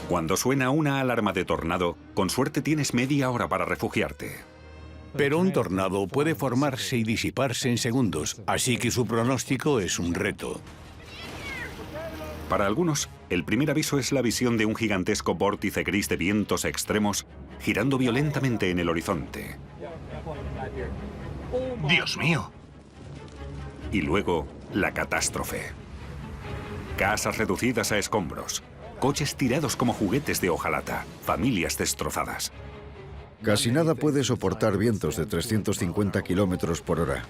Cuando suena una alarma de tornado, con suerte tienes media hora para refugiarte. Pero un tornado puede formarse y disiparse en segundos, así que su pronóstico es un reto. Para algunos, el primer aviso es la visión de un gigantesco vórtice gris de vientos extremos girando violentamente en el horizonte. ¡Dios mío! Y luego, la catástrofe. Casas reducidas a escombros, coches tirados como juguetes de hojalata, familias destrozadas. Casi nada puede soportar vientos de 350 kilómetros por hora.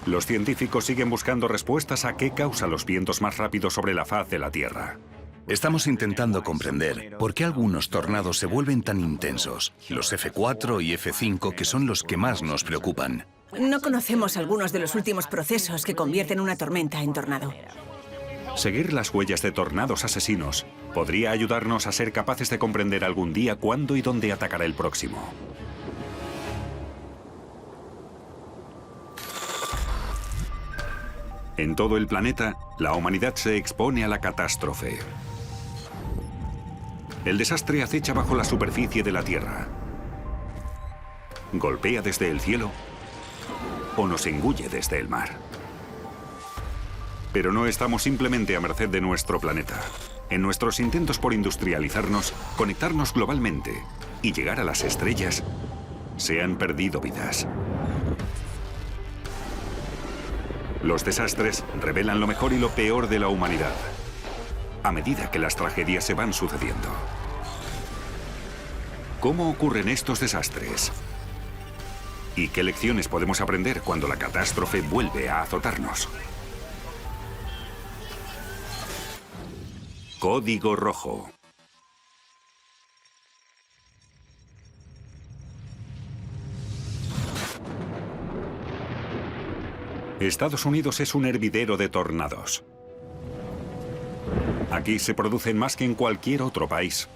Los científicos siguen buscando respuestas a qué causa los vientos más rápidos sobre la faz de la Tierra. Estamos intentando comprender por qué algunos tornados se vuelven tan intensos, los F4 y F5, que son los que más nos preocupan. No conocemos algunos de los últimos procesos que convierten una tormenta en tornado. Seguir las huellas de tornados asesinos podría ayudarnos a ser capaces de comprender algún día cuándo y dónde atacará el próximo. En todo el planeta, la humanidad se expone a la catástrofe. El desastre acecha bajo la superficie de la Tierra. Golpea desde el cielo o nos engulle desde el mar. Pero no estamos simplemente a merced de nuestro planeta. En nuestros intentos por industrializarnos, conectarnos globalmente y llegar a las estrellas, se han perdido vidas. Los desastres revelan lo mejor y lo peor de la humanidad, a medida que las tragedias se van sucediendo. ¿Cómo ocurren estos desastres? ¿Y qué lecciones podemos aprender cuando la catástrofe vuelve a azotarnos? Código Rojo. Estados Unidos es un hervidero de tornados. Aquí se producen más que en cualquier otro país.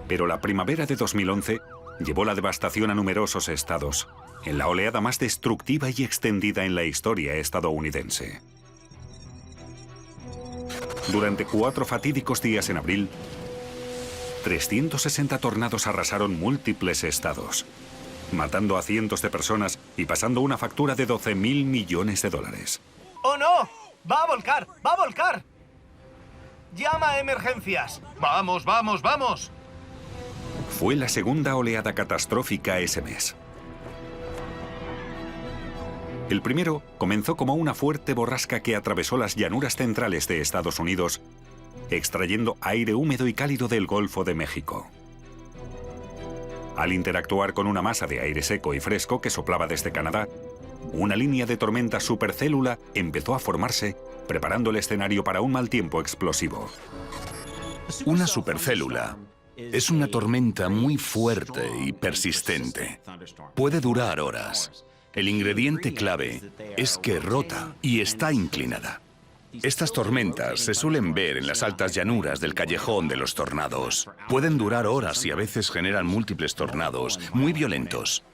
Pero la primavera de 2011 llevó la devastación a numerosos estados, en la oleada más destructiva y extendida en la historia estadounidense. Durante 4 fatídicos días en abril, 360 tornados arrasaron múltiples estados, matando a cientos de personas y pasando una factura de 12.000 millones de dólares. ¡Oh, no! ¡Va a volcar! ¡Va a volcar! ¡Llama a emergencias! ¡Vamos, vamos, vamos! Fue la segunda oleada catastrófica ese mes. El primero comenzó como una fuerte borrasca que atravesó las llanuras centrales de Estados Unidos, extrayendo aire húmedo y cálido del Golfo de México. Al interactuar con una masa de aire seco y fresco que soplaba desde Canadá, una línea de tormenta supercélula empezó a formarse, preparando el escenario para un mal tiempo explosivo. Una supercélula es una tormenta muy fuerte y persistente. Puede durar horas. El ingrediente clave es que rota y está inclinada. Estas tormentas se suelen ver en las altas llanuras del callejón de los tornados. Pueden durar horas y a veces generan múltiples tornados muy violentos.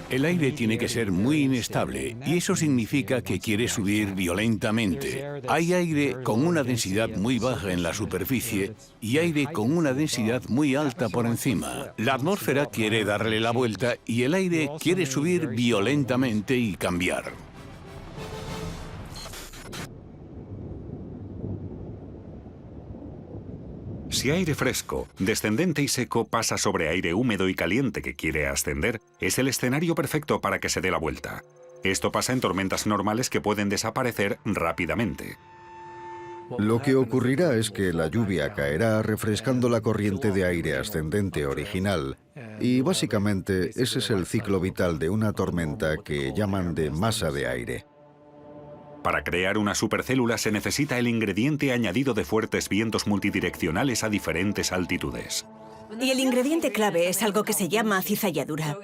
El aire tiene que ser muy inestable y eso significa que quiere subir violentamente. Hay aire con una densidad muy baja en la superficie y aire con una densidad muy alta por encima. La atmósfera quiere darle la vuelta y el aire quiere subir violentamente y cambiar. Si aire fresco, descendente y seco pasa sobre aire húmedo y caliente que quiere ascender, es el escenario perfecto para que se dé la vuelta. Esto pasa en tormentas normales que pueden desaparecer rápidamente. Lo que ocurrirá es que la lluvia caerá refrescando la corriente de aire ascendente original. Y básicamente ese es el ciclo vital de una tormenta que llaman de masa de aire. Para crear una supercélula se necesita el ingrediente añadido de fuertes vientos multidireccionales a diferentes altitudes. Y el ingrediente clave es algo que se llama cizalladura,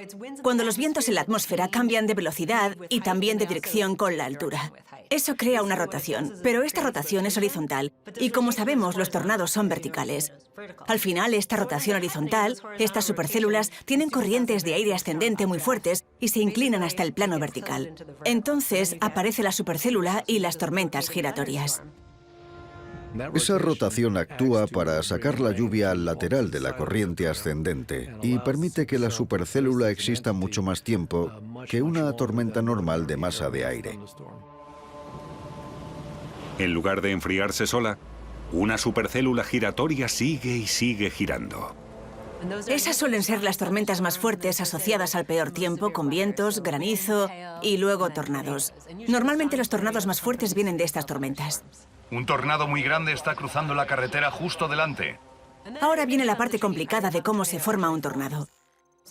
cuando los vientos en la atmósfera cambian de velocidad y también de dirección con la altura. Eso crea una rotación, pero esta rotación es horizontal, y como sabemos, los tornados son verticales. Al final, esta rotación horizontal, estas supercélulas, tienen corrientes de aire ascendente muy fuertes y se inclinan hasta el plano vertical. Entonces, aparece la supercélula y las tormentas giratorias. Esa rotación actúa para sacar la lluvia al lateral de la corriente ascendente y permite que la supercélula exista mucho más tiempo que una tormenta normal de masa de aire. En lugar de enfriarse sola, una supercélula giratoria sigue y sigue girando. Esas suelen ser las tormentas más fuertes asociadas al peor tiempo, con vientos, granizo y luego tornados. Normalmente los tornados más fuertes vienen de estas tormentas. Un tornado muy grande está cruzando la carretera justo delante. Ahora viene la parte complicada de cómo se forma un tornado.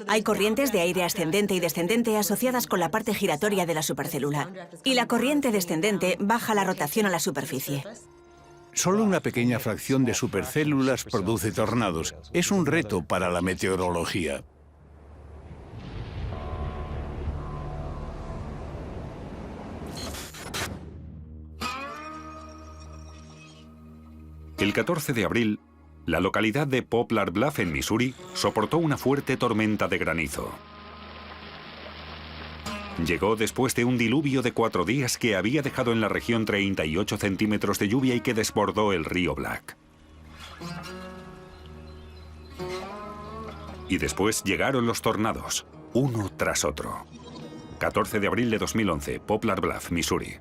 Hay corrientes de aire ascendente y descendente asociadas con la parte giratoria de la supercélula. Y la corriente descendente baja la rotación a la superficie. Solo una pequeña fracción de supercélulas produce tornados. Es un reto para la meteorología. El 14 de abril, la localidad de Poplar Bluff, en Missouri, soportó una fuerte tormenta de granizo. Llegó después de un diluvio de 4 días que había dejado en la región 38 centímetros de lluvia y que desbordó el río Black. Y después llegaron los tornados, uno tras otro. 14 de abril de 2011, Poplar Bluff, Missouri.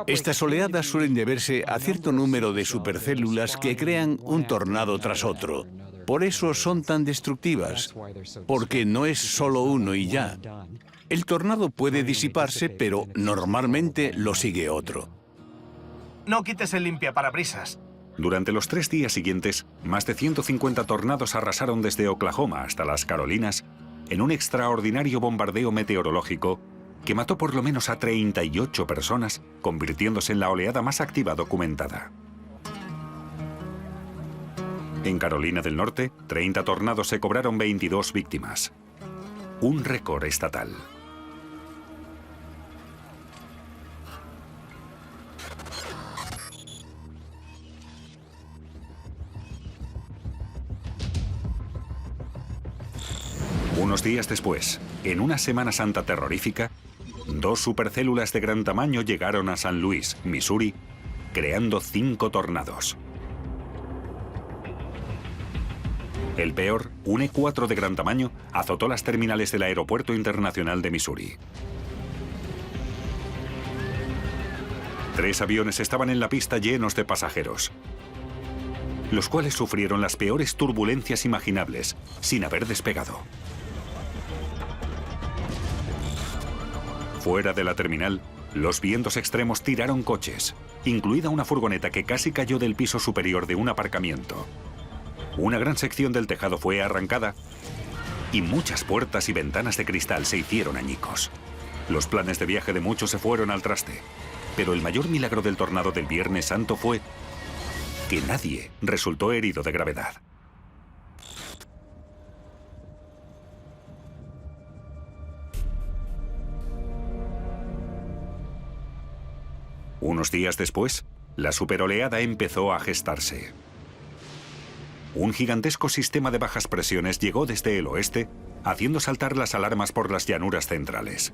Estas oleadas suelen deberse a cierto número de supercélulas que crean un tornado tras otro. Por eso son tan destructivas, porque no es solo uno y ya. El tornado puede disiparse, pero normalmente lo sigue otro. No quites el limpiaparabrisas. Durante los 3 días siguientes, más de 150 tornados arrasaron desde Oklahoma hasta las Carolinas en un extraordinario bombardeo meteorológico que mató por lo menos a 38 personas, convirtiéndose en la oleada más activa documentada. En Carolina del Norte, 30 tornados se cobraron 22 víctimas. Un récord estatal. Unos días después, en una Semana Santa terrorífica, 2 supercélulas de gran tamaño llegaron a San Luis, Missouri, creando 5 tornados. El peor, un E4 de gran tamaño, azotó las terminales del Aeropuerto Internacional de Missouri. 3 aviones estaban en la pista llenos de pasajeros, los cuales sufrieron las peores turbulencias imaginables, sin haber despegado. Fuera de la terminal, los vientos extremos tiraron coches, incluida una furgoneta que casi cayó del piso superior de un aparcamiento. Una gran sección del tejado fue arrancada y muchas puertas y ventanas de cristal se hicieron añicos. Los planes de viaje de muchos se fueron al traste, pero el mayor milagro del tornado del Viernes Santo fue que nadie resultó herido de gravedad. Unos días después, la superoleada empezó a gestarse. Un gigantesco sistema de bajas presiones llegó desde el oeste, haciendo saltar las alarmas por las llanuras centrales.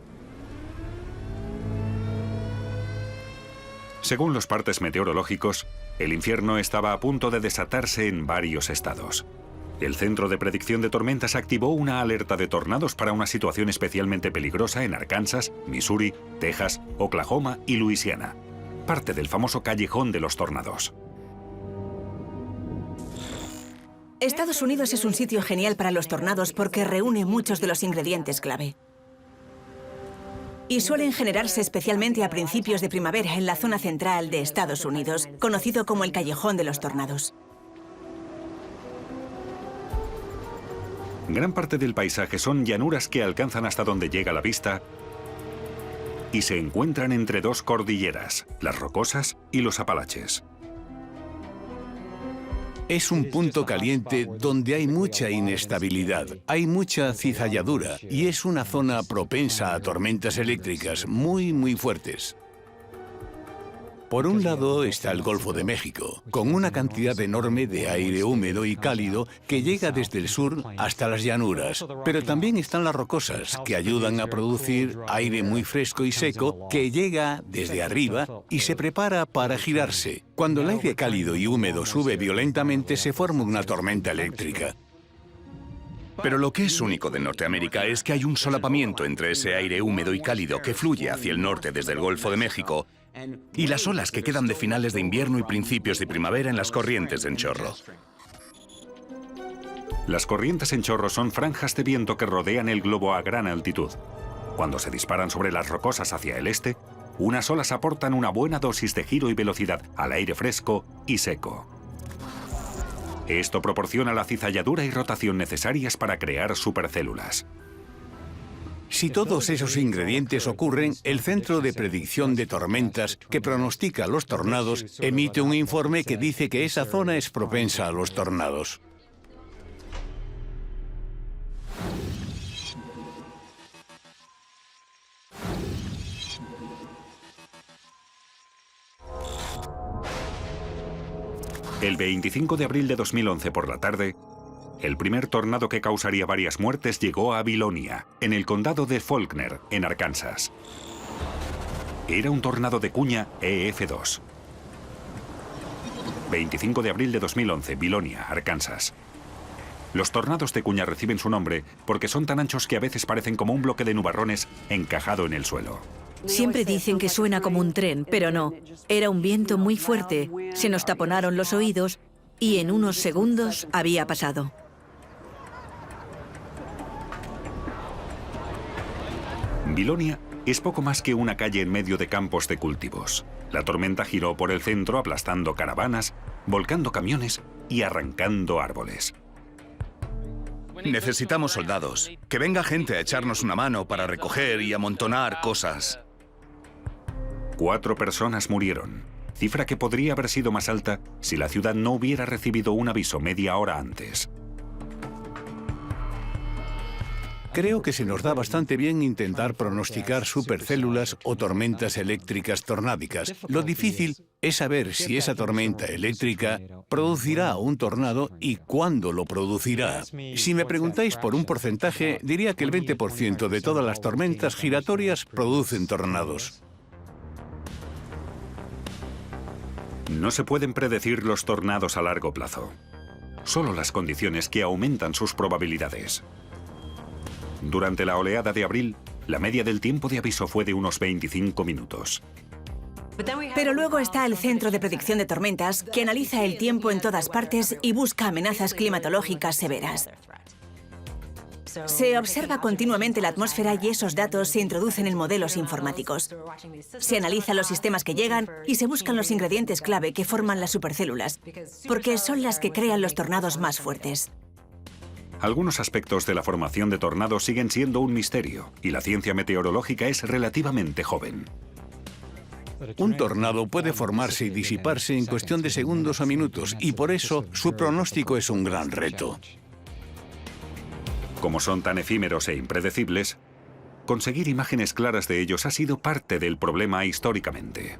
Según los partes meteorológicos, el infierno estaba a punto de desatarse en varios estados. El Centro de Predicción de Tormentas activó una alerta de tornados para una situación especialmente peligrosa en Arkansas, Missouri, Texas, Oklahoma y Luisiana, parte del famoso callejón de los tornados. Estados Unidos es un sitio genial para los tornados porque reúne muchos de los ingredientes clave. Y suelen generarse especialmente a principios de primavera en la zona central de Estados Unidos, conocido como el callejón de los tornados. Gran parte del paisaje son llanuras que alcanzan hasta donde llega la vista y se encuentran entre 2 cordilleras, las Rocosas y los Apalaches. Es un punto caliente donde hay mucha inestabilidad, hay mucha cizalladura y es una zona propensa a tormentas eléctricas muy fuertes. Por un lado está el Golfo de México, con una cantidad enorme de aire húmedo y cálido que llega desde el sur hasta las llanuras. Pero también están las rocosas, que ayudan a producir aire muy fresco y seco que llega desde arriba y se prepara para girarse. Cuando el aire cálido y húmedo sube violentamente, se forma una tormenta eléctrica. Pero lo que es único de Norteamérica es que hay un solapamiento entre ese aire húmedo y cálido que fluye hacia el norte desde el Golfo de México y las olas que quedan de finales de invierno y principios de primavera en las corrientes en chorro. Las corrientes en chorro son franjas de viento que rodean el globo a gran altitud. Cuando se disparan sobre las rocosas hacia el este, unas olas aportan una buena dosis de giro y velocidad al aire fresco y seco. Esto proporciona la cizalladura y rotación necesarias para crear supercélulas. Si todos esos ingredientes ocurren, el Centro de Predicción de Tormentas, que pronostica los tornados, emite un informe que dice que esa zona es propensa a los tornados. El 25 de abril de 2011 por la tarde, el primer tornado que causaría varias muertes llegó a Vilonia, en el condado de Faulkner, en Arkansas. Era un tornado de cuña EF2. 25 de abril de 2011, Vilonia, Arkansas. Los tornados de cuña reciben su nombre porque son tan anchos que a veces parecen como un bloque de nubarrones encajado en el suelo. Siempre dicen que suena como un tren, pero no. Era un viento muy fuerte, se nos taponaron los oídos y en unos segundos había pasado. Vilonia es poco más que una calle en medio de campos de cultivos. La tormenta giró por el centro aplastando caravanas, volcando camiones y arrancando árboles. Necesitamos soldados. Que venga gente a echarnos una mano para recoger y amontonar cosas. 4 personas murieron, cifra que podría haber sido más alta si la ciudad no hubiera recibido un aviso media hora antes. Creo que se nos da bastante bien intentar pronosticar supercélulas o tormentas eléctricas tornádicas. Lo difícil es saber si esa tormenta eléctrica producirá un tornado y cuándo lo producirá. Si me preguntáis por un porcentaje, diría que el 20% de todas las tormentas giratorias producen tornados. No se pueden predecir los tornados a largo plazo. Solo las condiciones que aumentan sus probabilidades. Durante la oleada de abril, la media del tiempo de aviso fue de unos 25 minutos. Pero luego está el Centro de Predicción de Tormentas, que analiza el tiempo en todas partes y busca amenazas climatológicas severas. Se observa continuamente la atmósfera y esos datos se introducen en modelos informáticos. Se analizan los sistemas que llegan y se buscan los ingredientes clave que forman las supercélulas, porque son las que crean los tornados más fuertes. Algunos aspectos de la formación de tornados siguen siendo un misterio y la ciencia meteorológica es relativamente joven. Un tornado puede formarse y disiparse en cuestión de segundos o minutos y por eso su pronóstico es un gran reto. Como son tan efímeros e impredecibles, conseguir imágenes claras de ellos ha sido parte del problema históricamente.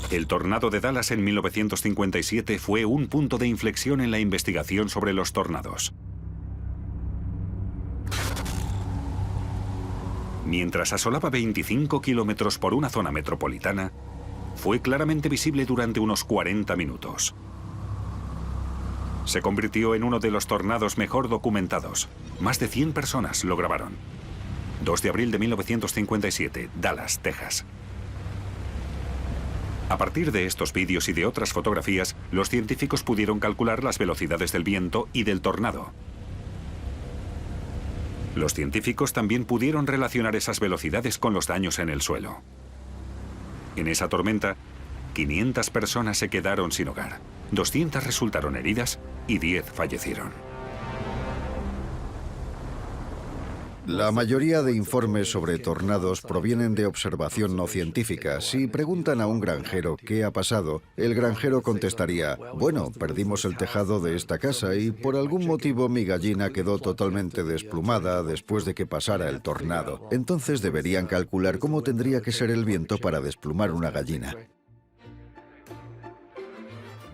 El tornado de Dallas en 1957 fue un punto de inflexión en la investigación sobre los tornados. Mientras asolaba 25 kilómetros por una zona metropolitana, fue claramente visible durante unos 40 minutos. Se convirtió en uno de los tornados mejor documentados. Más de 100 personas lo grabaron. 2 de abril de 1957, Dallas, Texas. A partir de estos vídeos y de otras fotografías, los científicos pudieron calcular las velocidades del viento y del tornado. Los científicos también pudieron relacionar esas velocidades con los daños en el suelo. En esa tormenta, 500 personas se quedaron sin hogar, 200 resultaron heridas y 10 fallecieron. La mayoría de informes sobre tornados provienen de observación no científica. Si preguntan a un granjero qué ha pasado, el granjero contestaría, bueno, perdimos el tejado de esta casa y por algún motivo mi gallina quedó totalmente desplumada después de que pasara el tornado. Entonces deberían calcular cómo tendría que ser el viento para desplumar una gallina.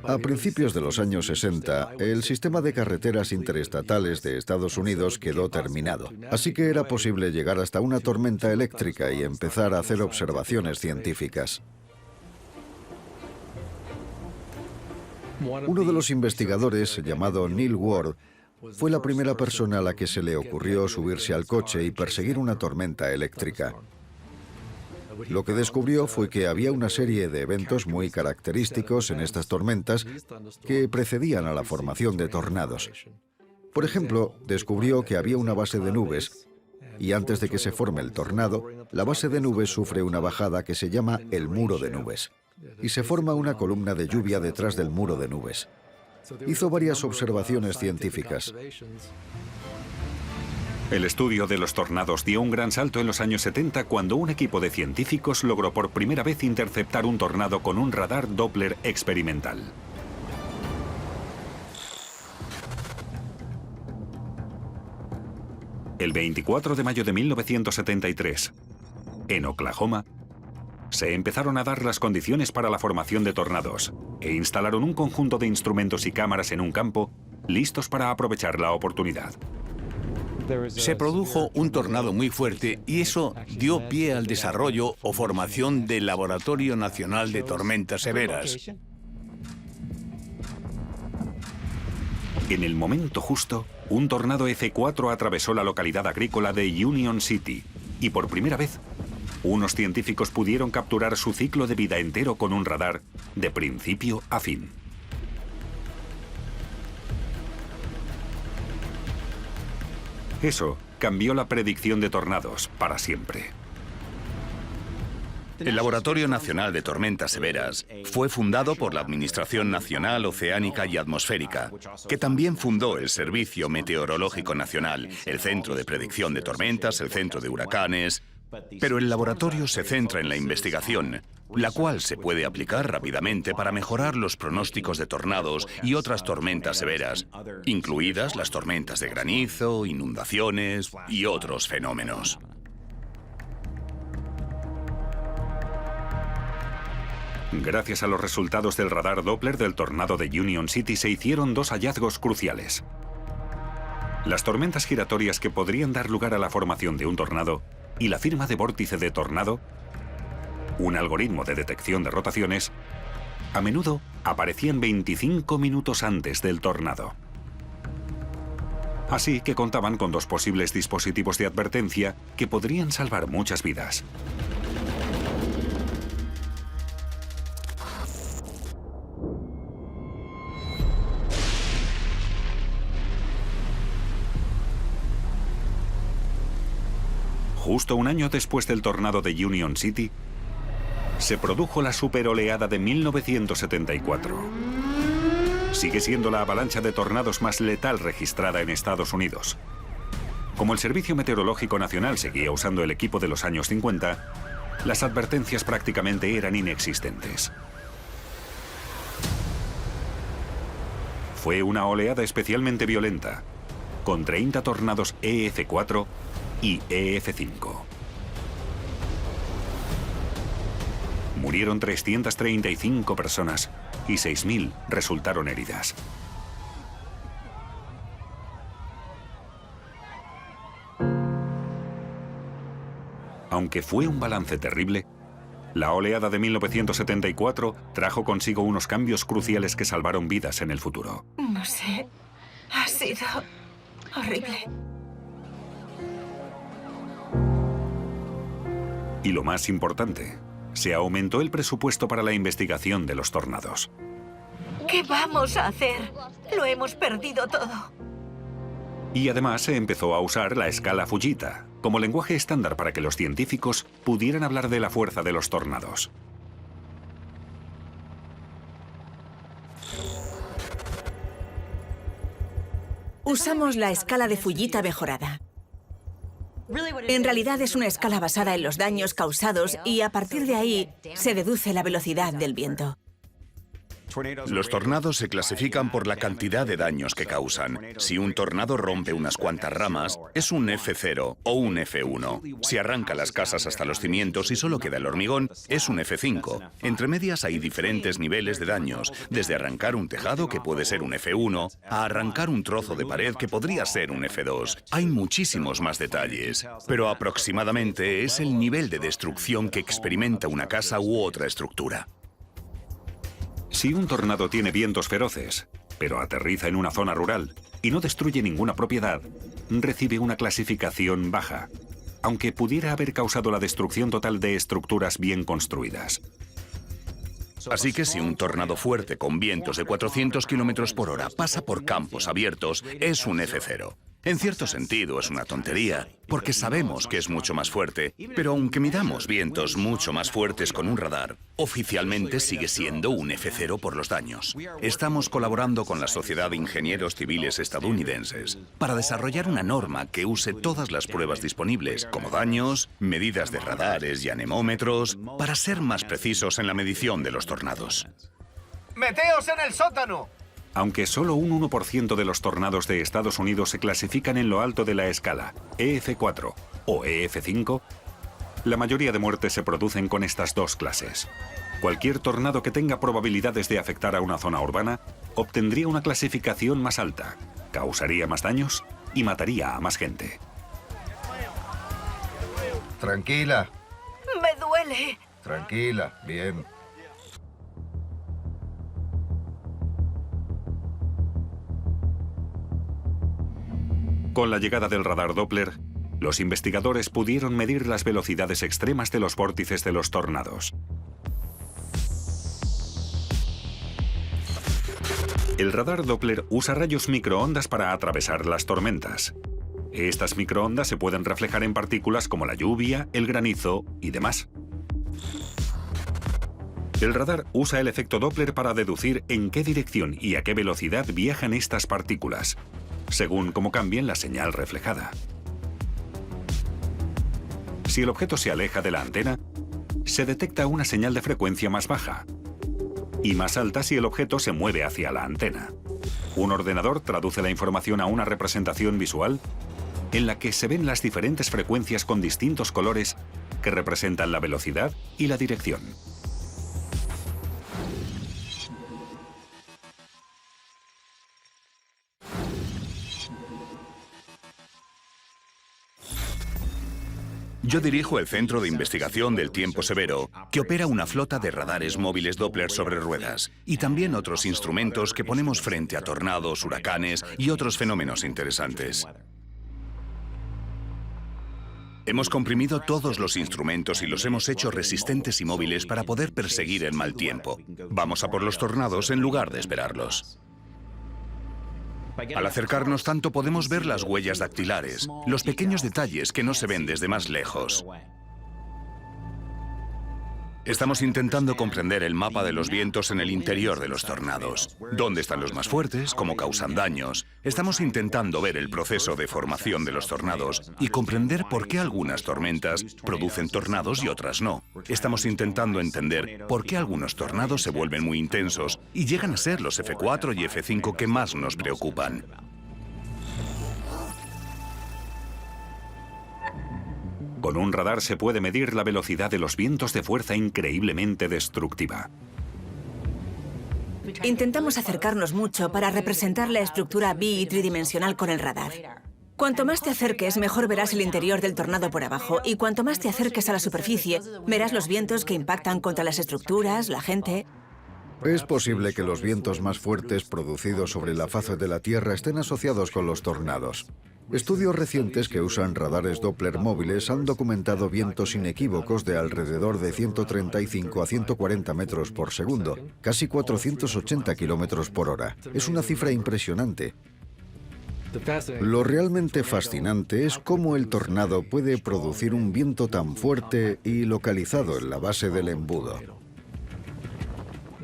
A principios de los años 60, el sistema de carreteras interestatales de Estados Unidos quedó terminado. Así que era posible llegar hasta una tormenta eléctrica y empezar a hacer observaciones científicas. Uno de los investigadores, llamado Neil Ward, fue la primera persona a la que se le ocurrió subirse al coche y perseguir una tormenta eléctrica. Lo que descubrió fue que había una serie de eventos muy característicos en estas tormentas que precedían a la formación de tornados. Por ejemplo, descubrió que había una base de nubes y antes de que se forme el tornado, la base de nubes sufre una bajada que se llama el muro de nubes y se forma una columna de lluvia detrás del muro de nubes. Hizo varias observaciones científicas. El estudio de los tornados dio un gran salto en los años 70 cuando un equipo de científicos logró por primera vez interceptar un tornado con un radar Doppler experimental. El 24 de mayo de 1973, en Oklahoma, se empezaron a dar las condiciones para la formación de tornados e instalaron un conjunto de instrumentos y cámaras en un campo listos para aprovechar la oportunidad. Se produjo un tornado muy fuerte y eso dio pie al desarrollo o formación del Laboratorio Nacional de Tormentas Severas. En el momento justo, un tornado F4 atravesó la localidad agrícola de Union City y por primera vez, unos científicos pudieron capturar su ciclo de vida entero con un radar de principio a fin. Eso cambió la predicción de tornados para siempre. El Laboratorio Nacional de Tormentas Severas fue fundado por la Administración Nacional Oceánica y Atmosférica, que también fundó el Servicio Meteorológico Nacional, el Centro de Predicción de Tormentas, el Centro de Huracanes. Pero el laboratorio se centra en la investigación, la cual se puede aplicar rápidamente para mejorar los pronósticos de tornados y otras tormentas severas, incluidas las tormentas de granizo, inundaciones y otros fenómenos. Gracias a los resultados del radar Doppler del tornado de Union City se hicieron dos hallazgos cruciales. Las tormentas giratorias que podrían dar lugar a la formación de un tornado y la firma de vórtice de tornado, un algoritmo de detección de rotaciones, a menudo aparecían 25 minutos antes del tornado. Así que contaban con dos posibles dispositivos de advertencia que podrían salvar muchas vidas. Justo un año después del tornado de Union City, se produjo la superoleada de 1974. Sigue siendo la avalancha de tornados más letal registrada en Estados Unidos. Como el Servicio Meteorológico Nacional seguía usando el equipo de los años 50, las advertencias prácticamente eran inexistentes. Fue una oleada especialmente violenta, con 30 tornados EF4 y EF5. Murieron 335 personas y 6.000 resultaron heridas. Aunque fue un balance terrible, la oleada de 1974 trajo consigo unos cambios cruciales que salvaron vidas en el futuro. No sé, ha sido horrible. Y lo más importante, se aumentó el presupuesto para la investigación de los tornados. ¿Qué vamos a hacer? Lo hemos perdido todo. Y además se empezó a usar la escala Fujita como lenguaje estándar para que los científicos pudieran hablar de la fuerza de los tornados. Usamos la escala de Fujita mejorada. En realidad es una escala basada en los daños causados y a partir de ahí se deduce la velocidad del viento. Los tornados se clasifican por la cantidad de daños que causan. Si un tornado rompe unas cuantas ramas, es un F0 o un F1. Si arranca las casas hasta los cimientos y solo queda el hormigón, es un F5. Entre medias hay diferentes niveles de daños, desde arrancar un tejado, que puede ser un F1, a arrancar un trozo de pared, que podría ser un F2. Hay muchísimos más detalles, pero aproximadamente es el nivel de destrucción que experimenta una casa u otra estructura. Si un tornado tiene vientos feroces, pero aterriza en una zona rural y no destruye ninguna propiedad, recibe una clasificación baja, aunque pudiera haber causado la destrucción total de estructuras bien construidas. Así que si un tornado fuerte con vientos de 400 km por hora pasa por campos abiertos, es un F0. En cierto sentido es una tontería, porque sabemos que es mucho más fuerte, pero aunque midamos vientos mucho más fuertes con un radar, oficialmente sigue siendo un F0 por los daños. Estamos colaborando con la Sociedad de Ingenieros Civiles Estadounidenses para desarrollar una norma que use todas las pruebas disponibles, como daños, medidas de radares y anemómetros, para ser más precisos en la medición de los tornados. ¡Meteos en el sótano! Aunque solo un 1% de los tornados de Estados Unidos se clasifican en lo alto de la escala, EF4 o EF5, la mayoría de muertes se producen con estas dos clases. Cualquier tornado que tenga probabilidades de afectar a una zona urbana obtendría una clasificación más alta, causaría más daños y mataría a más gente. Tranquila, ¡Me duele! tranquila, bien. Con la llegada del radar Doppler, los investigadores pudieron medir las velocidades extremas de los vórtices de los tornados. El radar Doppler usa rayos microondas para atravesar las tormentas. Estas microondas se pueden reflejar en partículas como la lluvia, el granizo y demás. El radar usa el efecto Doppler para deducir en qué dirección y a qué velocidad viajan estas partículas, según cómo cambien la señal reflejada. Si el objeto se aleja de la antena, se detecta una señal de frecuencia más baja y más alta si el objeto se mueve hacia la antena. Un ordenador traduce la información a una representación visual en la que se ven las diferentes frecuencias con distintos colores que representan la velocidad y la dirección. Yo dirijo el Centro de Investigación del Tiempo Severo, que opera una flota de radares móviles Doppler sobre ruedas, y también otros instrumentos que ponemos frente a tornados, huracanes y otros fenómenos interesantes. Hemos comprimido todos los instrumentos y los hemos hecho resistentes y móviles para poder perseguir el mal tiempo. Vamos a por los tornados en lugar de esperarlos. Al acercarnos tanto podemos ver las huellas dactilares, los pequeños detalles que no se ven desde más lejos. Estamos intentando comprender el mapa de los vientos en el interior de los tornados. ¿Dónde están los más fuertes? ¿Cómo causan daños? Estamos intentando ver el proceso de formación de los tornados y comprender por qué algunas tormentas producen tornados y otras no. Estamos intentando entender por qué algunos tornados se vuelven muy intensos y llegan a ser los F4 y F5 que más nos preocupan. Con un radar se puede medir la velocidad de los vientos de fuerza increíblemente destructiva. Intentamos acercarnos mucho para representar la estructura bi- y tridimensional con el radar. Cuanto más te acerques, mejor verás el interior del tornado por abajo, y cuanto más te acerques a la superficie, verás los vientos que impactan contra las estructuras, la gente. Es posible que los vientos más fuertes producidos sobre la faz de la Tierra estén asociados con los tornados. Estudios recientes que usan radares Doppler móviles han documentado vientos inequívocos de alrededor de 135 a 140 metros por segundo, casi 480 kilómetros por hora. Es una cifra impresionante. Lo realmente fascinante es cómo el tornado puede producir un viento tan fuerte y localizado en la base del embudo.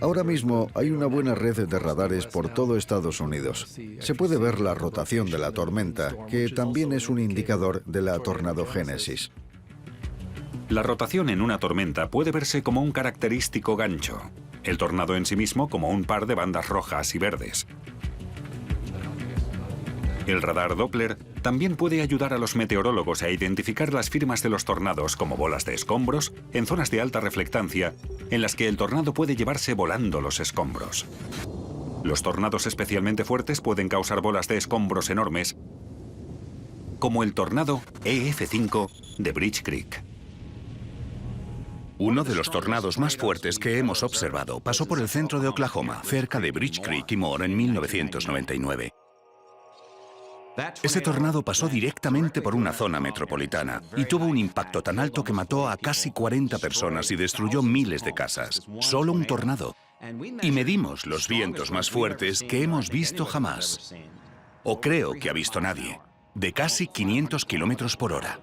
Ahora mismo hay una buena red de radares por todo Estados Unidos. Se puede ver la rotación de la tormenta, que también es un indicador de la tornadogénesis. La rotación en una tormenta puede verse como un característico gancho, el tornado en sí mismo como un par de bandas rojas y verdes. El radar Doppler también puede ayudar a los meteorólogos a identificar las firmas de los tornados como bolas de escombros en zonas de alta reflectancia en las que el tornado puede llevarse volando los escombros. Los tornados especialmente fuertes pueden causar bolas de escombros enormes, como el tornado EF5 de Bridge Creek. Uno de los tornados más fuertes que hemos observado pasó por el centro de Oklahoma, cerca de Bridge Creek y Moore en 1999. Ese tornado pasó directamente por una zona metropolitana y tuvo un impacto tan alto que mató a casi 40 personas y destruyó miles de casas. Solo un tornado. Y medimos los vientos más fuertes que hemos visto jamás. O creo que ha visto nadie. De casi 500 kilómetros por hora.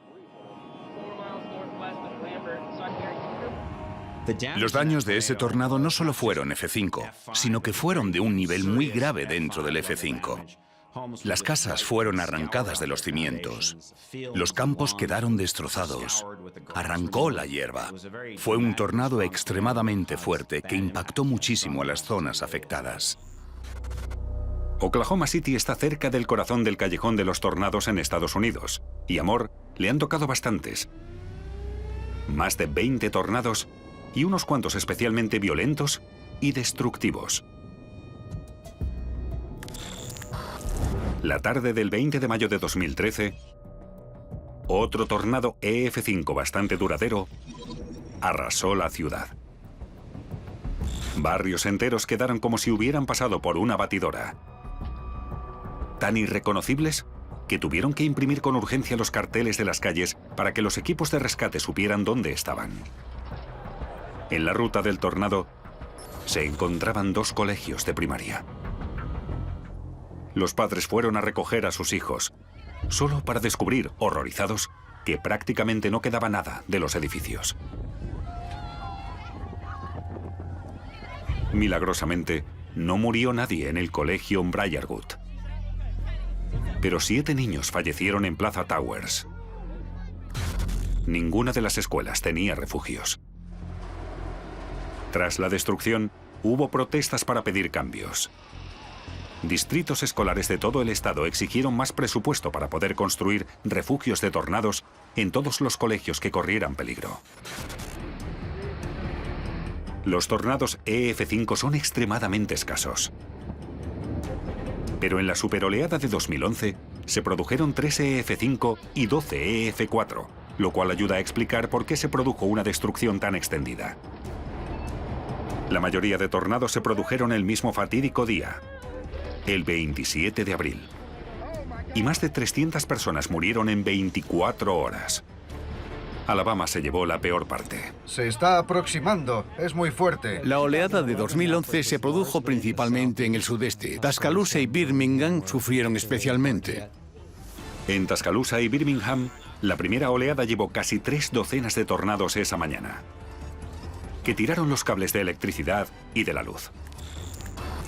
Los daños de ese tornado no solo fueron F5, sino que fueron de un nivel muy grave dentro del F5. Las casas fueron arrancadas de los cimientos. Los campos quedaron destrozados. Arrancó la hierba. Fue un tornado extremadamente fuerte que impactó muchísimo a las zonas afectadas. Oklahoma City está cerca del corazón del callejón de los tornados en Estados Unidos, y a Moore le han tocado bastantes. Más de 20 tornados y unos cuantos especialmente violentos y destructivos. La tarde del 20 de mayo de 2013, otro tornado EF5 bastante duradero arrasó la ciudad. Barrios enteros quedaron como si hubieran pasado por una batidora. Tan irreconocibles que tuvieron que imprimir con urgencia los carteles de las calles para que los equipos de rescate supieran dónde estaban. En la ruta del tornado se encontraban 2 colegios de primaria. Los padres fueron a recoger a sus hijos, solo para descubrir, horrorizados, que prácticamente no quedaba nada de los edificios. Milagrosamente, no murió nadie en el colegio Briarwood. Pero 7 niños fallecieron en Plaza Towers. Ninguna de las escuelas tenía refugios. Tras la destrucción, hubo protestas para pedir cambios. Distritos escolares de todo el estado exigieron más presupuesto para poder construir refugios de tornados en todos los colegios que corrieran peligro. Los tornados EF5 son extremadamente escasos. Pero en la superoleada de 2011 se produjeron 3 EF5 y 12 EF4, lo cual ayuda a explicar por qué se produjo una destrucción tan extendida. La mayoría de tornados se produjeron el mismo fatídico día, el 27 de abril. Y más de 300 personas murieron en 24 horas. Alabama se llevó la peor parte. Se está aproximando, es muy fuerte. La oleada de 2011 se produjo principalmente en el sudeste. Tuscaloosa y Birmingham sufrieron especialmente. En Tuscaloosa y Birmingham, la primera oleada llevó casi 3 docenas de tornados esa mañana, que tiraron los cables de electricidad y de la luz.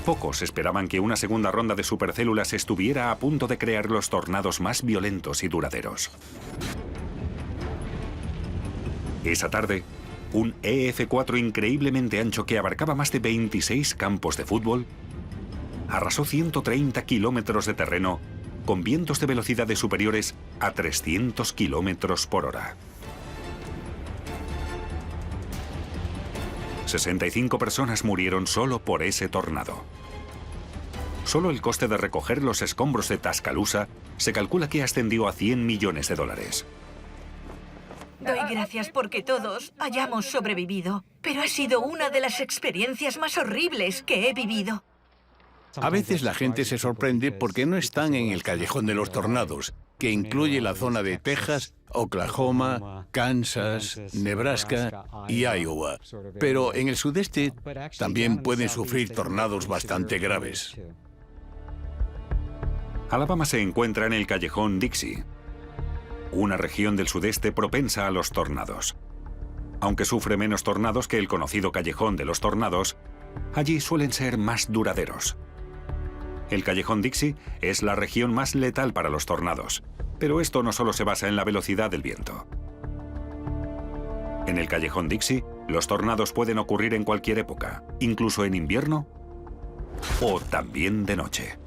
Pocos esperaban que una segunda ronda de supercélulas estuviera a punto de crear los tornados más violentos y duraderos. Esa tarde, un EF4 increíblemente ancho que abarcaba más de 26 campos de fútbol arrasó 130 kilómetros de terreno con vientos de velocidades superiores a 300 kilómetros por hora. 65 personas murieron solo por ese tornado. Solo el coste de recoger los escombros de Tuscaloosa se calcula que ascendió a $100 millones. Doy gracias porque todos hayamos sobrevivido, pero ha sido una de las experiencias más horribles que he vivido. A veces la gente se sorprende porque no están en el callejón de los tornados, que incluye la zona de Texas, Oklahoma, Kansas, Nebraska y Iowa. Pero en el sudeste también pueden sufrir tornados bastante graves. Alabama se encuentra en el callejón Dixie, una región del sudeste propensa a los tornados. Aunque sufre menos tornados que el conocido callejón de los tornados, Allí suelen ser más duraderos. El callejón Dixie es la región más letal para los tornados, pero esto no solo se basa en la velocidad del viento. En el callejón Dixie, los tornados pueden ocurrir en cualquier época, incluso en invierno o también de noche.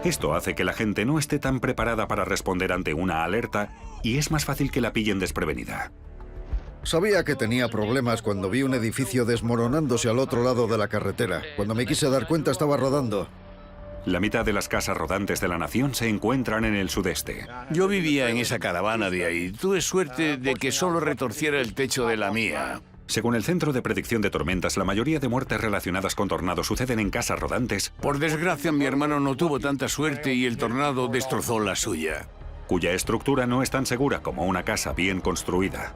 Esto hace que la gente no esté tan preparada para responder ante una alerta y es más fácil que la pillen desprevenida. Sabía que tenía problemas cuando vi un edificio desmoronándose al otro lado de la carretera. Cuando me quise dar cuenta estaba rodando. La mitad de las casas rodantes de la nación se encuentran en el sudeste. Yo vivía en esa caravana de ahí. Tuve suerte de que solo retorciera el techo de la mía. Según el Centro de Predicción de Tormentas, la mayoría de muertes relacionadas con tornados suceden en casas rodantes. Por desgracia, mi hermano no tuvo tanta suerte y el tornado destrozó la suya. Cuya estructura no es tan segura como una casa bien construida.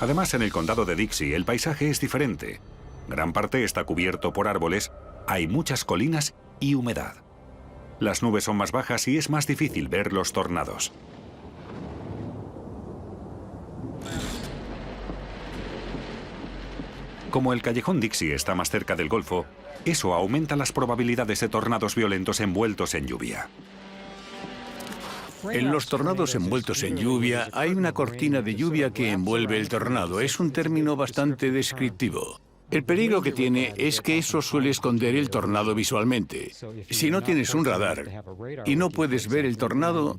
Además, en el condado de Dixie, el paisaje es diferente. Gran parte está cubierto por árboles, hay muchas colinas y humedad. Las nubes son más bajas y es más difícil ver los tornados. Como el callejón Dixie está más cerca del Golfo, eso aumenta las probabilidades de tornados violentos envueltos en lluvia. En los tornados envueltos en lluvia hay una cortina de lluvia que envuelve el tornado. Es un término bastante descriptivo. El peligro que tiene es que eso suele esconder el tornado visualmente. Si no tienes un radar y no puedes ver el tornado,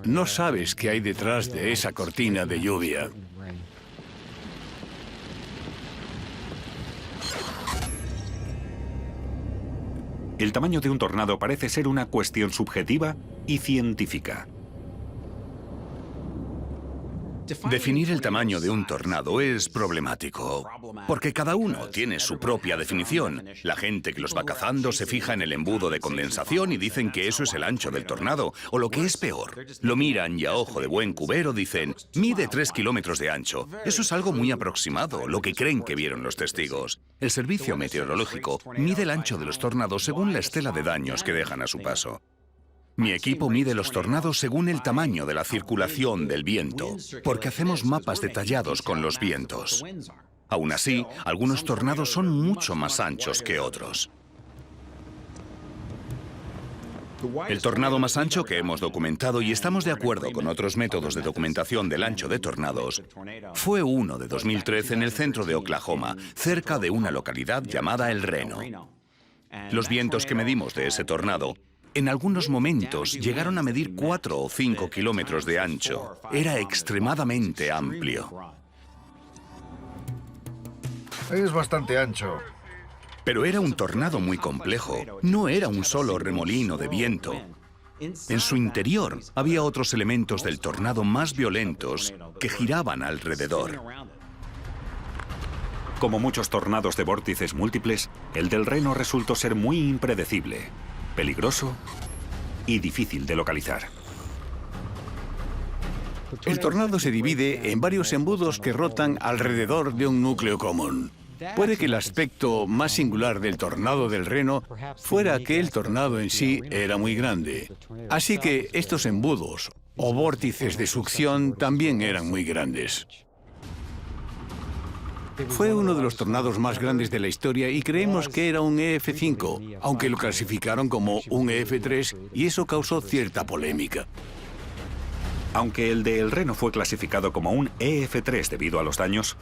no sabes qué hay detrás de esa cortina de lluvia. El tamaño de un tornado parece ser una cuestión subjetiva y científica. Definir el tamaño de un tornado es problemático, porque cada uno tiene su propia definición. La gente que los va cazando se fija en el embudo de condensación y dicen que eso es el ancho del tornado, o lo que es peor, lo miran y a ojo de buen cubero dicen, mide 3 kilómetros de ancho. Eso es algo muy aproximado, lo que creen que vieron los testigos. El servicio meteorológico mide el ancho de los tornados según la estela de daños que dejan a su paso. Mi equipo mide los tornados según el tamaño de la circulación del viento, porque hacemos mapas detallados con los vientos. Aún así, algunos tornados son mucho más anchos que otros. El tornado más ancho que hemos documentado, y estamos de acuerdo con otros métodos de documentación del ancho de tornados, fue uno de 2013 en el centro de Oklahoma, cerca de una localidad llamada El Reno. Los vientos que medimos de ese tornado en algunos momentos llegaron a medir 4 o 5 kilómetros de ancho. Era extremadamente amplio. Es bastante ancho. Pero era un tornado muy complejo. No era un solo remolino de viento. En su interior había otros elementos del tornado más violentos que giraban alrededor. Como muchos tornados de vórtices múltiples, el del Reno resultó ser muy impredecible, peligroso y difícil de localizar. El tornado se divide en varios embudos que rotan alrededor de un núcleo común. Puede que el aspecto más singular del tornado del Reno fuera que el tornado en sí era muy grande. Así que estos embudos o vórtices de succión también eran muy grandes. Fue uno de los tornados más grandes de la historia y creemos que era un EF5, aunque lo clasificaron como un EF3 y eso causó cierta polémica. Aunque el de El Reno fue clasificado como un EF3 debido a los daños,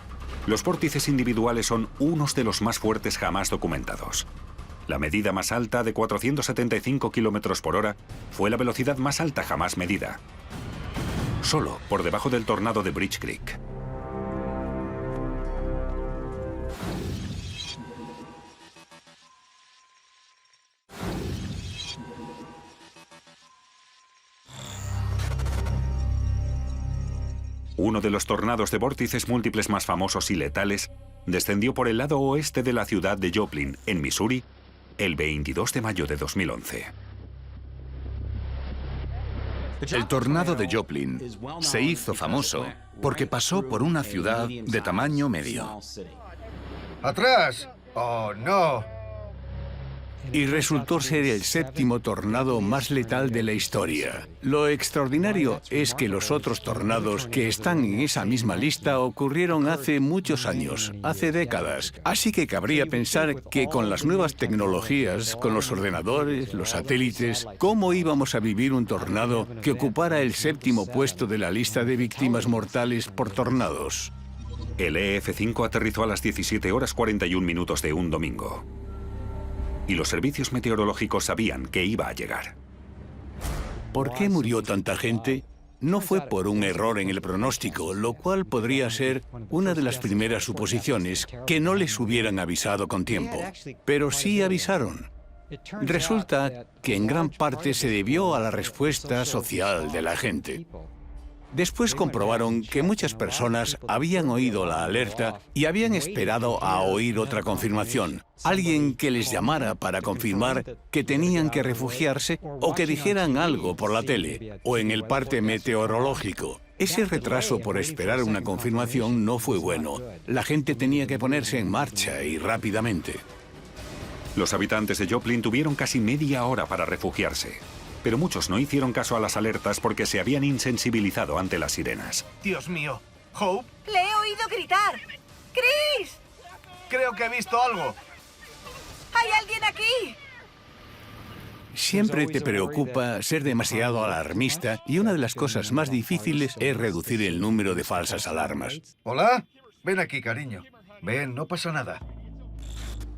los vórtices individuales son unos de los más fuertes jamás documentados. La medida más alta, de 475 km por hora, fue la velocidad más alta jamás medida, solo por debajo del tornado de Bridge Creek. Uno de los tornados de vórtices múltiples más famosos y letales descendió por el lado oeste de la ciudad de Joplin, en Missouri, el 22 de mayo de 2011. El tornado de Joplin se hizo famoso porque pasó por una ciudad de tamaño medio. ¡Atrás! ¡Oh, no! y resultó ser el 7º tornado más letal de la historia. Lo extraordinario es que los otros tornados que están en esa misma lista ocurrieron hace muchos años, hace décadas. Así que cabría pensar que con las nuevas tecnologías, con los ordenadores, los satélites, ¿cómo íbamos a vivir un tornado que ocupara el 7º puesto de la lista de víctimas mortales por tornados? El EF5 aterrizó a las 17 horas 41 minutos de un domingo. Y los servicios meteorológicos sabían que iba a llegar. ¿Por qué murió tanta gente? No fue por un error en el pronóstico, lo cual podría ser una de las primeras suposiciones, que no les hubieran avisado con tiempo. Pero sí avisaron. Resulta que en gran parte se debió a la respuesta social de la gente. Después comprobaron que muchas personas habían oído la alerta y habían esperado a oír otra confirmación. Alguien que les llamara para confirmar que tenían que refugiarse o que dijeran algo por la tele o en el parte meteorológico. Ese retraso por esperar una confirmación no fue bueno. La gente tenía que ponerse en marcha y rápidamente. Los habitantes de Joplin tuvieron casi media hora para refugiarse. Pero muchos no hicieron caso a las alertas porque se habían insensibilizado ante las sirenas. Dios mío. Hope, ¡Le he oído gritar! ¡Chris! creo que he visto algo. ¡Hay alguien aquí! Siempre te preocupa ser demasiado alarmista y una de las cosas más difíciles es reducir el número de falsas alarmas. Hola, ven aquí, cariño. Ven, no pasa nada.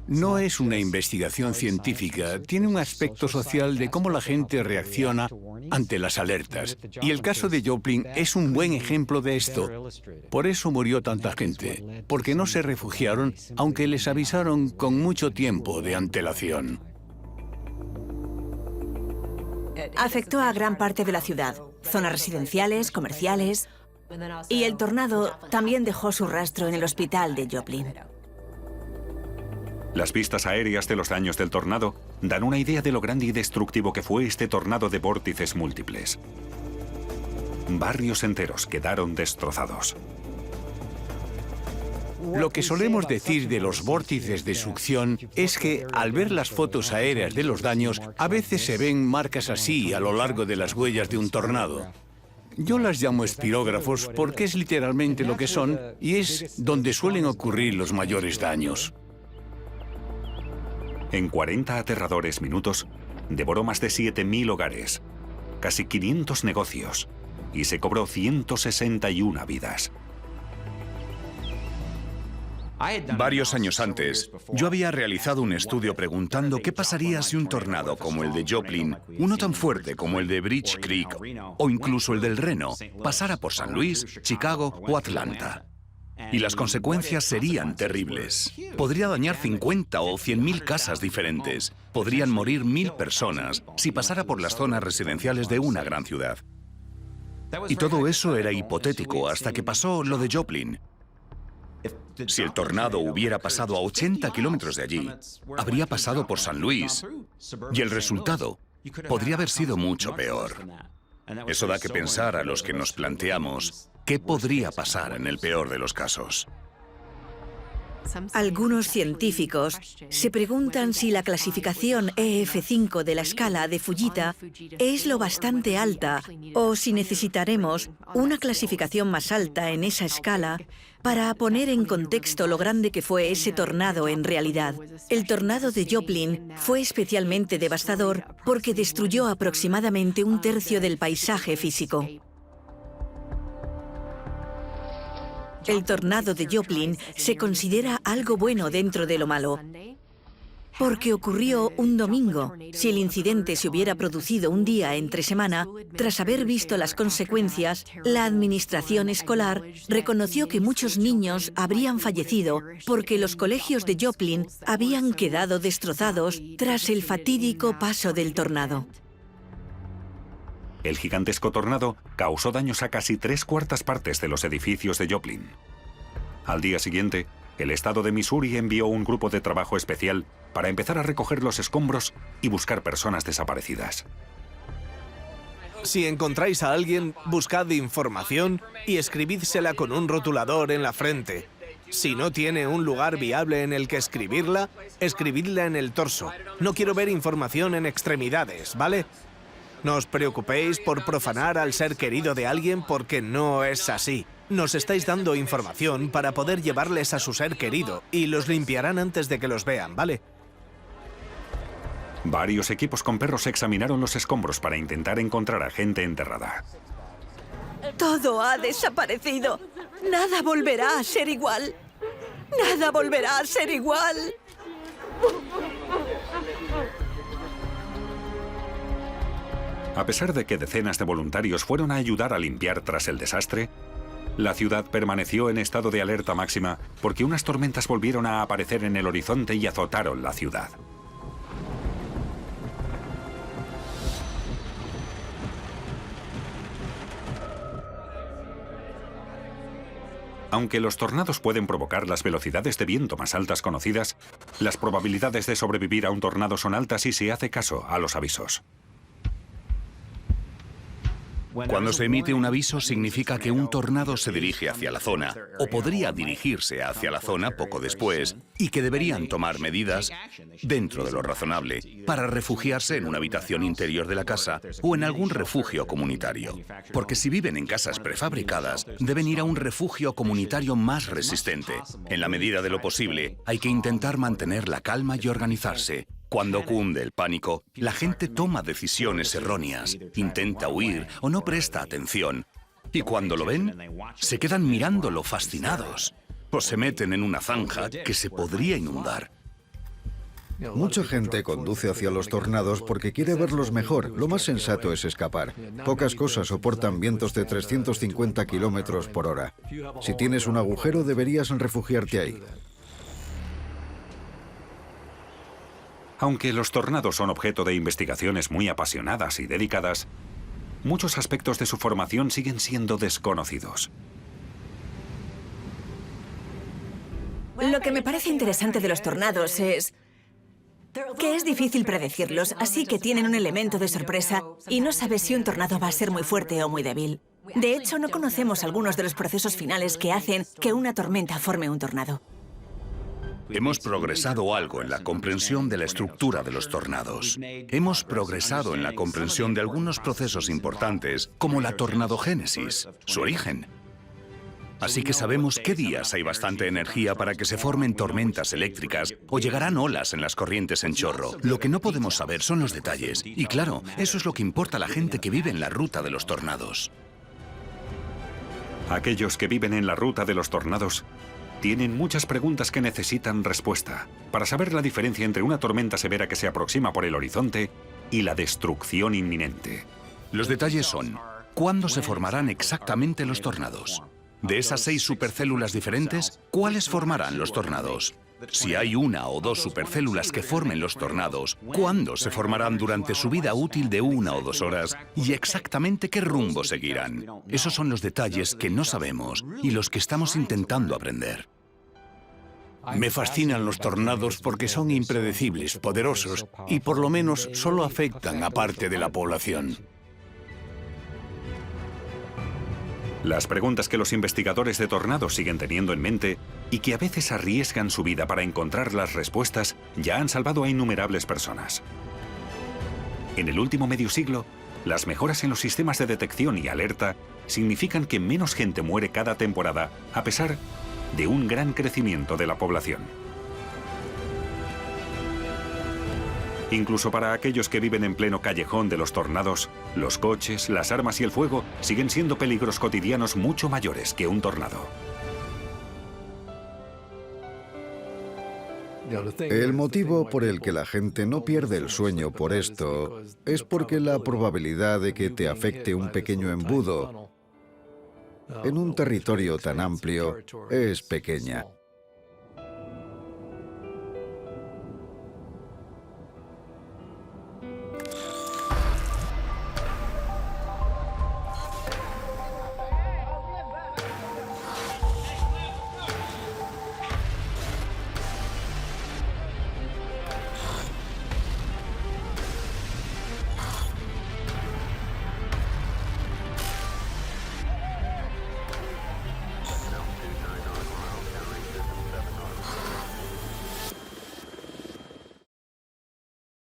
No es una investigación científica, tiene un aspecto social de cómo la gente reacciona ante las alertas. Y el caso de Joplin es un buen ejemplo de esto. Por eso murió tanta gente, porque no se refugiaron, aunque les avisaron con mucho tiempo de antelación. Afectó a gran parte de la ciudad, zonas residenciales, comerciales, y el tornado también dejó su rastro en el hospital de Joplin. Las vistas aéreas de los daños del tornado dan una idea de lo grande y destructivo que fue este tornado de vórtices múltiples. Barrios enteros quedaron destrozados. Lo que solemos decir de los vórtices de succión es que, al ver las fotos aéreas de los daños, a veces se ven marcas así a lo largo de las huellas de un tornado. Yo las llamo espirógrafos porque es literalmente lo que son y es donde suelen ocurrir los mayores daños. En 40 aterradores minutos, devoró más de 7.000 hogares, casi 500 negocios y se cobró 161 vidas. Varios años antes, yo había realizado un estudio preguntando qué pasaría si un tornado como el de Joplin, uno tan fuerte como el de Bridge Creek o incluso el del Reno, pasara por San Luis, Chicago o Atlanta. Y las consecuencias serían terribles. Podría dañar 50 o 100.000 casas diferentes. Podrían morir 1.000 personas si pasara por las zonas residenciales de una gran ciudad. Y todo eso era hipotético hasta que pasó lo de Joplin. Si el tornado hubiera pasado a 80 kilómetros de allí, habría pasado por San Luis. Y el resultado podría haber sido mucho peor. Eso da que pensar a los que nos planteamos qué podría pasar en el peor de los casos. Algunos científicos se preguntan si la clasificación EF5 de la escala de Fujita es lo bastante alta o si necesitaremos una clasificación más alta en esa escala para poner en contexto lo grande que fue ese tornado en realidad. El tornado de Joplin fue especialmente devastador porque destruyó aproximadamente un tercio del paisaje físico. El tornado de Joplin se considera algo bueno dentro de lo malo, porque ocurrió un domingo. Si el incidente se hubiera producido un día entre semana, tras haber visto las consecuencias, la administración escolar reconoció que muchos niños habrían fallecido porque los colegios de Joplin habían quedado destrozados tras el fatídico paso del tornado. El gigantesco tornado causó daños a casi 3/4 partes de los edificios de Joplin. Al día siguiente, el estado de Missouri envió un grupo de trabajo especial para empezar a recoger los escombros y buscar personas desaparecidas. Si encontráis a alguien, buscad información y escribídsela con un rotulador en la frente. Si no tiene un lugar viable en el que escribirla, escribidla en el torso. No quiero ver información en extremidades, ¿vale? No os preocupéis por profanar al ser querido de alguien porque no es así. Nos estáis dando información para poder llevarles a su ser querido y los limpiarán antes de que los vean, ¿vale? Varios equipos con perros examinaron los escombros para intentar encontrar a gente enterrada. Todo ha desaparecido. Nada volverá a ser igual. Nada volverá a ser igual. A pesar de que decenas de voluntarios fueron a ayudar a limpiar tras el desastre, la ciudad permaneció en estado de alerta máxima porque unas tormentas volvieron a aparecer en el horizonte y azotaron la ciudad. Aunque los tornados pueden provocar las velocidades de viento más altas conocidas, las probabilidades de sobrevivir a un tornado son altas si se hace caso a los avisos. Cuando se emite un aviso significa que un tornado se dirige hacia la zona, o podría dirigirse hacia la zona poco después, y que deberían tomar medidas, dentro de lo razonable, para refugiarse en una habitación interior de la casa o en algún refugio comunitario. Porque si viven en casas prefabricadas, deben ir a un refugio comunitario más resistente. En la medida de lo posible, hay que intentar mantener la calma y organizarse. Cuando cunde el pánico, la gente toma decisiones erróneas, intenta huir o no presta atención. Y cuando lo ven, se quedan mirándolo fascinados. O se meten en una zanja que se podría inundar. Mucha gente conduce hacia los tornados porque quiere verlos mejor. Lo más sensato es escapar. Pocas cosas soportan vientos de 350 kilómetros por hora. Si tienes un agujero, deberías refugiarte ahí. Aunque los tornados son objeto de investigaciones muy apasionadas y dedicadas, muchos aspectos de su formación siguen siendo desconocidos. Lo que me parece interesante de los tornados es que es difícil predecirlos, así que tienen un elemento de sorpresa y no sabes si un tornado va a ser muy fuerte o muy débil. De hecho, no conocemos algunos de los procesos finales que hacen que una tormenta forme un tornado. Hemos progresado algo en la comprensión de la estructura de los tornados. Hemos progresado en la comprensión de algunos procesos importantes, como la tornadogénesis, su origen. Así que sabemos qué días hay bastante energía para que se formen tormentas eléctricas o llegarán olas en las corrientes en chorro. Lo que no podemos saber son los detalles. Y claro, eso es lo que importa a la gente que vive en la ruta de los tornados. Aquellos que viven en la ruta de los tornados tienen muchas preguntas que necesitan respuesta para saber la diferencia entre una tormenta severa que se aproxima por el horizonte y la destrucción inminente. Los detalles son: ¿cuándo se formarán exactamente los tornados? De esas 6 supercélulas diferentes, ¿cuáles formarán los tornados? Si hay una o dos supercélulas que formen los tornados, ¿cuándo se formarán durante su vida útil de 1 o 2 horas? ¿Y exactamente qué rumbo seguirán? Esos son los detalles que no sabemos y los que estamos intentando aprender. Me fascinan los tornados porque son impredecibles, poderosos y por lo menos solo afectan a parte de la población. Las preguntas que los investigadores de tornados siguen teniendo en mente y que a veces arriesgan su vida para encontrar las respuestas ya han salvado a innumerables personas. En el último medio siglo, las mejoras en los sistemas de detección y alerta significan que menos gente muere cada temporada a pesar de un gran crecimiento de la población. Incluso para aquellos que viven en pleno callejón de los tornados, los coches, las armas y el fuego siguen siendo peligros cotidianos mucho mayores que un tornado. El motivo por el que la gente no pierde el sueño por esto es porque la probabilidad de que te afecte un pequeño embudo en un territorio tan amplio es pequeña.